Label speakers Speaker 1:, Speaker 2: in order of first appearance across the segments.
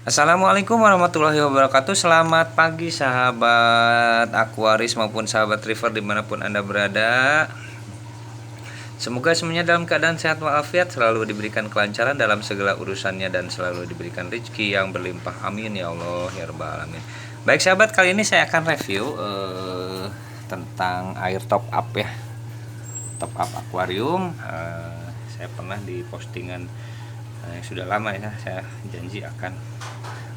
Speaker 1: Assalamualaikum warahmatullahi wabarakatuh. Selamat pagi sahabat Aquaris maupun sahabat River dimanapun Anda berada. Semoga semuanya dalam keadaan sehat walafiat, selalu diberikan kelancaran dalam segala urusannya, dan selalu diberikan rezeki yang berlimpah. Amin ya Allah ya rabbal alamin. Baik sahabat, kali ini saya akan review tentang air top up ya. Top up akuarium. Saya pernah di postingan yang sudah lama ya, saya janji akan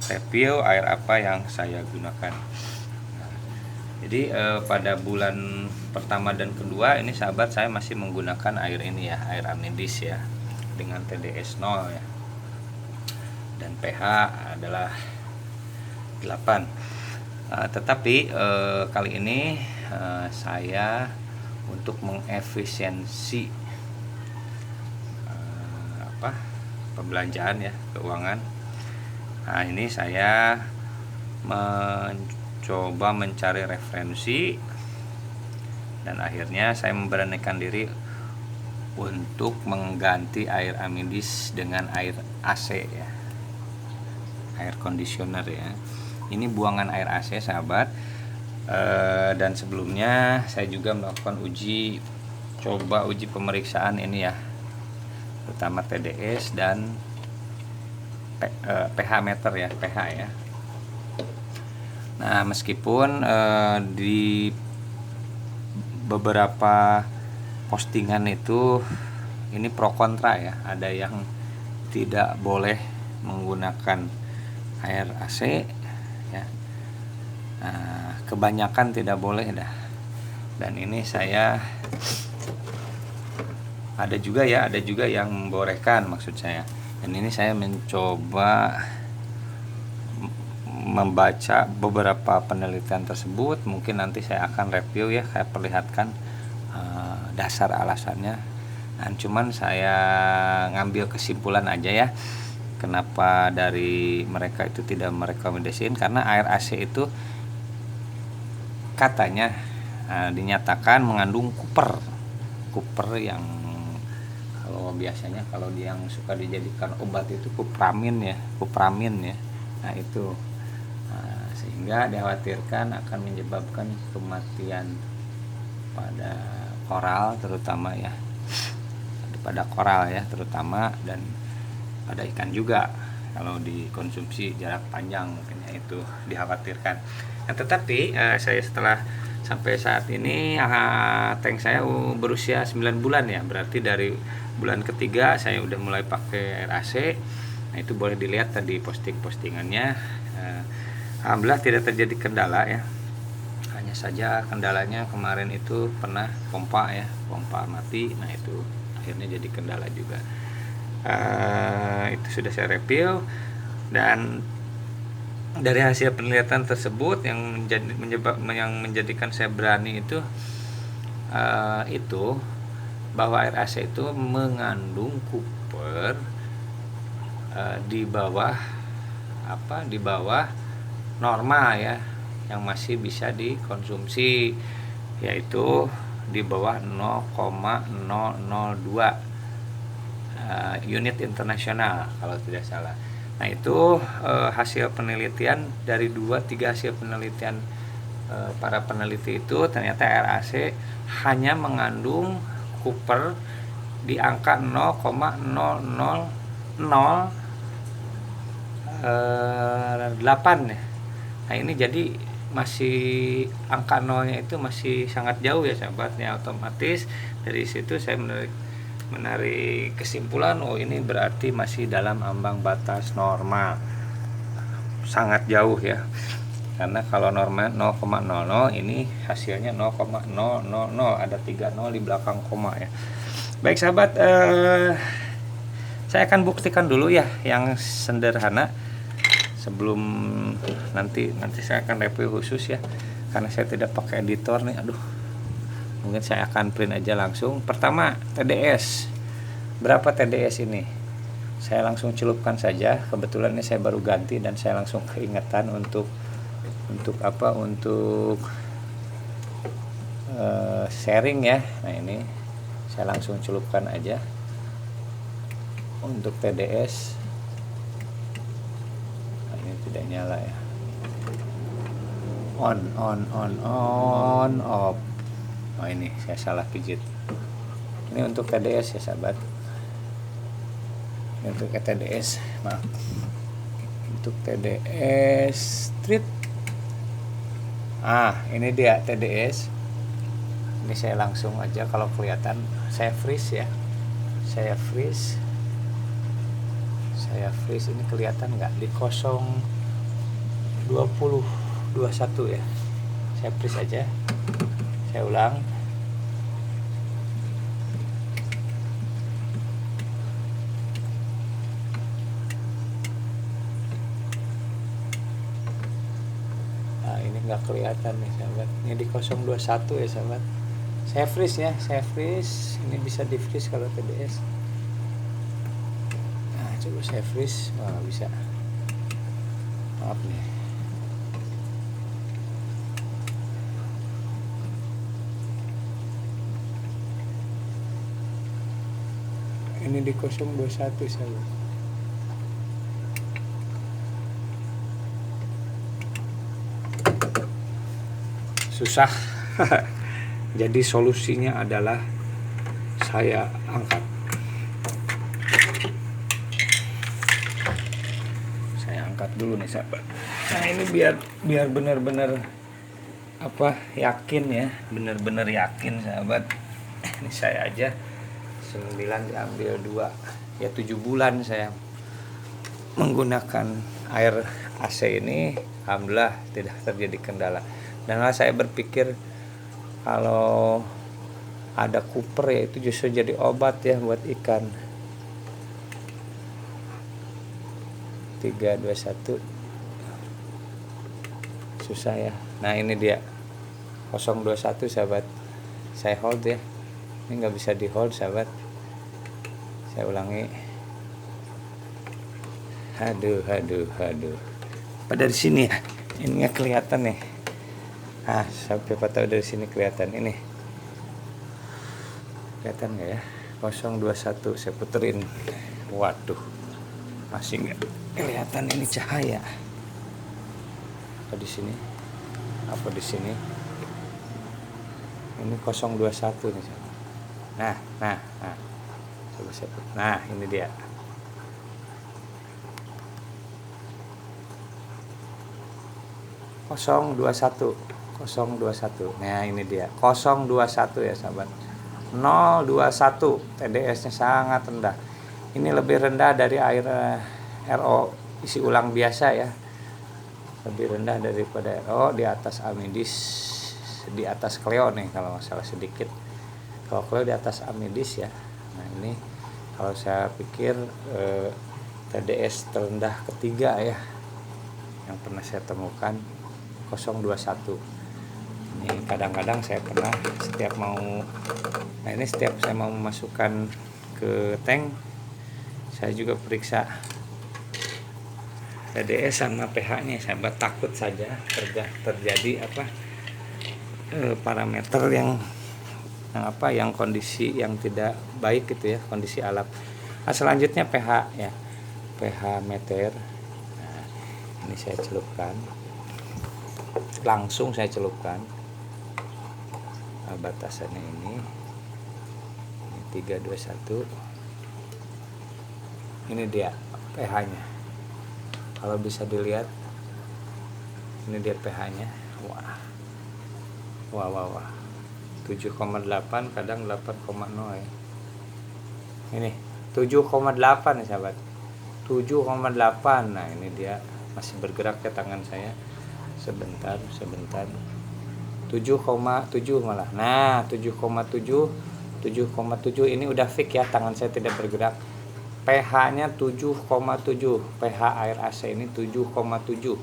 Speaker 1: review air apa yang saya gunakan. Jadi pada bulan pertama dan kedua ini sahabat, saya masih menggunakan air ini ya, air Amindis ya, dengan TDS 0 ya, dan pH adalah 8. Tetapi kali ini saya untuk mengefisiensi pembelanjaan ya, keuangan. Nah, ini saya mencoba mencari referensi dan akhirnya saya memberanikan diri untuk mengganti air Amindis dengan air AC ya, air conditioner ya. Ini buangan air AC sahabat. Dan sebelumnya saya juga melakukan uji pemeriksaan ini ya, terutama TDS dan pH meter ya, pH ya. Nah, meskipun di beberapa postingan itu ini pro kontra ya, ada yang tidak boleh menggunakan air AC ya. Nah, kebanyakan tidak boleh dah. Dan ini saya ada juga yang membolehkan, maksud saya. Dan ini saya mencoba membaca beberapa penelitian tersebut. Mungkin nanti saya akan review ya, saya perlihatkan dasar alasannya. Dan cuman saya ngambil kesimpulan aja ya, kenapa dari mereka itu tidak merekomendasikan, karena air AC itu katanya dinyatakan mengandung kuper yang biasanya kalau yang suka dijadikan obat itu kupramin ya. Nah itu sehingga dikhawatirkan akan menyebabkan kematian pada koral terutama ya, terutama, dan pada ikan juga kalau dikonsumsi jarak panjang, mungkin itu dikhawatirkan. Nah, tetapi saya setelah sampai saat ini tank saya berusia 9 bulan ya, berarti dari bulan ketiga saya udah mulai pakai air AC. Nah, itu boleh dilihat tadi postingannya. Alhamdulillah tidak terjadi kendala ya. Hanya saja kendalanya kemarin itu pernah pompa mati. Nah, itu akhirnya jadi kendala juga. Itu sudah saya review, dan dari hasil penelitian tersebut yang menjadikan saya berani itu bahwa air AC itu mengandung kuper di bawah normal ya, yang masih bisa dikonsumsi, yaitu di bawah 0,002 unit internasional kalau tidak salah. Nah, itu hasil penelitian dari 2-3 hasil penelitian para peneliti itu, ternyata air AC hanya mengandung kuper di angka 0,0008 ya. Nah, ini jadi masih angka nolnya itu masih sangat jauh ya sahabatnya. Otomatis dari situ saya menarik kesimpulan, ini berarti masih dalam ambang batas normal, sangat jauh ya. Karena kalau normal 0,00, ini hasilnya 0,000, ada 3 nol di belakang koma ya. Baik sahabat, saya akan buktikan dulu ya yang sederhana sebelum nanti saya akan review khusus ya, karena saya tidak pakai editor nih. Mungkin saya akan print aja langsung. Pertama, TDS. Berapa TDS ini? Saya langsung celupkan saja. Kebetulan ini saya baru ganti dan saya langsung keingetan untuk sharing ya. Nah, ini saya langsung celupkan aja untuk TDS. Nah, ini tidak nyala ya. On off. Oh ini saya salah pijit. Ini untuk TDS ya sahabat. Ini untuk TDS, maaf. Untuk TDS street. Ini dia TDS. Ini saya langsung aja, kalau kelihatan saya freeze ya. Saya freeze ini kelihatan nggak di 02021 ya. Saya freeze aja. Saya ulang. Ini nggak kelihatan nih sahabat. Ini di 021 ya sahabat. Saya freeze ya, ini bisa di freeze kalau TDS. Nah coba saya freeze, nggak bisa, maaf nih. Ini di 021 sahabat. Susah. Jadi solusinya adalah saya angkat. Saya angkat dulu nih sahabat. Nah ini biar benar-benar yakin ya, benar-benar yakin sahabat. Ini saya aja 9 diambil 2 ya, 7 bulan saya menggunakan air AC ini, alhamdulillah tidak terjadi kendala. Dan saya berpikir kalau ada kuper ya itu justru jadi obat ya buat ikan. 3, 2, 1 susah ya. Nah ini dia 021 sahabat. Saya hold ya. Ini nggak bisa di hold sahabat. Saya ulangi. Aduh. Apa dari sini ya? Ini nggak kelihatan nih. Sampai tahu dari sini kelihatan ini. Kelihatan nggak ya? 021 saya puterin. Waduh. Masih nggak kelihatan ini cahaya. Apa di sini? Ini 021 nih. Nah. Coba saya putar. Nah, ini dia. Kosong 21. Nah ini dia 021 ya sahabat. 021 TDS-nya sangat rendah. Ini lebih rendah dari air RO isi ulang biasa ya. Lebih rendah daripada RO, di atas Amidis, di atas Cleo nih kalau masalah sedikit. Kalau Cleo di atas Amidis ya. Nah ini kalau saya pikir TDS terendah ketiga ya yang pernah saya temukan 021. Ini kadang-kadang saya pernah setiap saya mau memasukkan ke tank, saya juga periksa TDS sama pH-nya. Saya takut saja terjadi parameter yang kondisi yang tidak baik gitu ya, kondisi alat. Selanjutnya pH ya, pH meter. Nah, ini saya celupkan, langsung saya celupkan. Batasannya ini 321. Ini dia pH-nya. Kalau bisa dilihat, ini dia pH-nya. Wah. 7,8 kadang 8,0 ya. Ini 7,8 nih sahabat. 7,8. Nah, ini dia masih bergerak ke tangan saya. Sebentar. 7,7 malah. Nah, 7,7 ini udah fix ya, tangan saya tidak bergerak. pH-nya 7,7. pH air AC ini 7,7.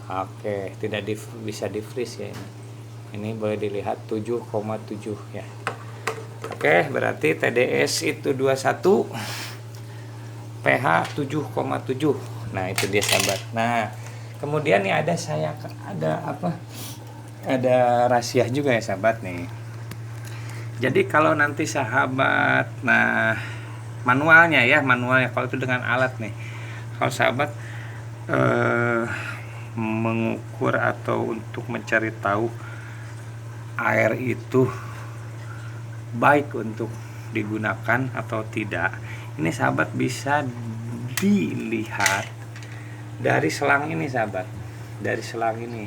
Speaker 1: Oke, tidak bisa di freeze ya ini. Ini boleh dilihat 7,7 ya. Oke, berarti TDS itu 21, pH 7,7. Nah, itu dia sahabat. Nah, kemudian nih ada rahasia juga ya sahabat nih. Jadi kalau nanti sahabat, manualnya kalau itu dengan alat nih. Kalau sahabat
Speaker 2: mengukur atau untuk mencari tahu air itu baik untuk digunakan atau tidak, ini sahabat bisa dilihat dari selang ini sahabat, dari selang ini.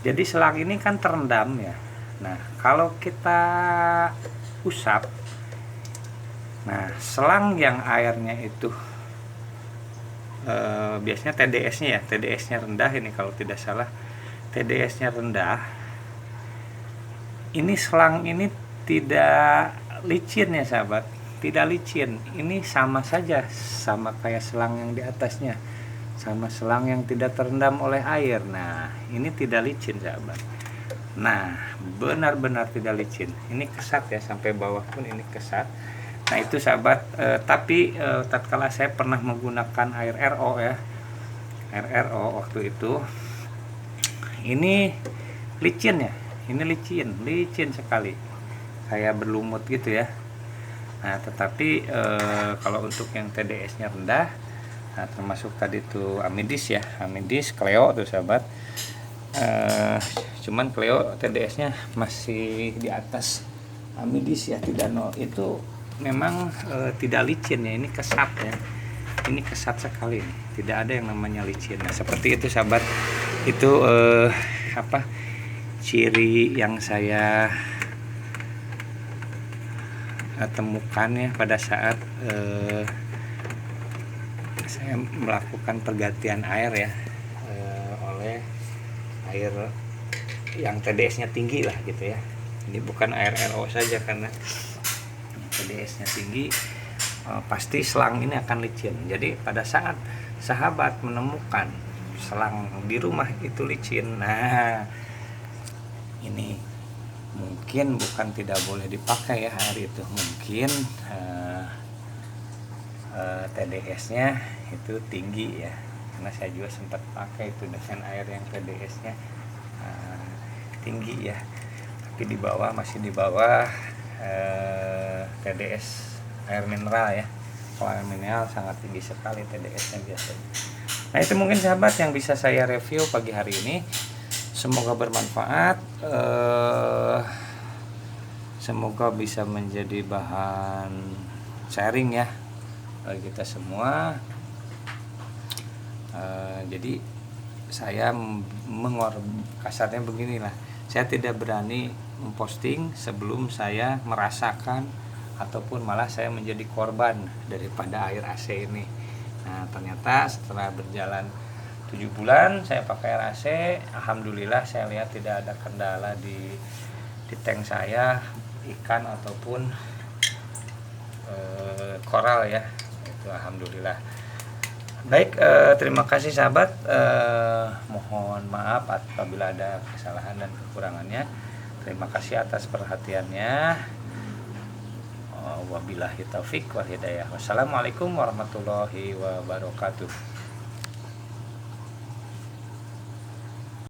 Speaker 2: Jadi selang ini kan terendam ya. Nah kalau kita usap, nah selang yang airnya itu biasanya TDS-nya ya, TDS-nya rendah ini kalau tidak salah, TDS-nya rendah. Ini selang ini tidak licin ya sahabat, tidak licin. Ini sama saja, sama kayak selang yang di atasnya, sama selang yang tidak terendam oleh air. Nah ini tidak licin sahabat. Nah benar-benar tidak licin. Ini kesat ya, sampai bawah pun ini kesat. Nah itu sahabat, tapi tatkala saya pernah menggunakan air RO ya, air RO waktu itu, ini licin ya, ini licin sekali, kayak berlumut gitu ya. Nah tetapi kalau untuk yang TDS-nya rendah, nah termasuk tadi tuh Amidis ya, Amidis, Cleo tuh sahabat, cuman Cleo TDS-nya masih di atas Amidis ya, tidak nol. Itu memang tidak licin ya, ini kesat ya, ini kesat sekali nih. Tidak ada yang namanya licin. Nah seperti itu sahabat, itu ciri yang saya temukan ya pada saat saya melakukan pergantian air ya, oleh air yang TDS-nya tinggi lah gitu ya. Ini bukan air RO saja, karena TDS-nya tinggi, pasti selang ini akan licin. Jadi pada saat sahabat menemukan selang di rumah itu licin, nah ini mungkin bukan tidak boleh dipakai ya air itu, mungkin TDS-nya itu tinggi ya, karena saya juga sempat pakai itu dengan air yang TDS-nya tinggi ya, tapi di bawah, masih di bawah TDS air mineral ya. Kalau air mineral sangat tinggi sekali TDS-nya biasanya. Nah itu mungkin sahabat yang bisa saya review pagi hari ini, semoga bermanfaat, semoga bisa menjadi bahan sharing ya bagi kita semua. Jadi saya kasarnya beginilah, saya tidak berani memposting sebelum saya merasakan ataupun malah saya menjadi korban daripada air AC ini. Nah ternyata setelah berjalan 7 bulan saya pakai air AC, alhamdulillah saya lihat tidak ada kendala di tank saya, ikan ataupun koral ya, itu alhamdulillah. Baik, terima kasih sahabat, mohon maaf apabila ada kesalahan dan kekurangannya. Terima kasih atas perhatiannya. Wabillahi taufik wal hidayah. Wassalamualaikum warahmatullahi wabarakatuh.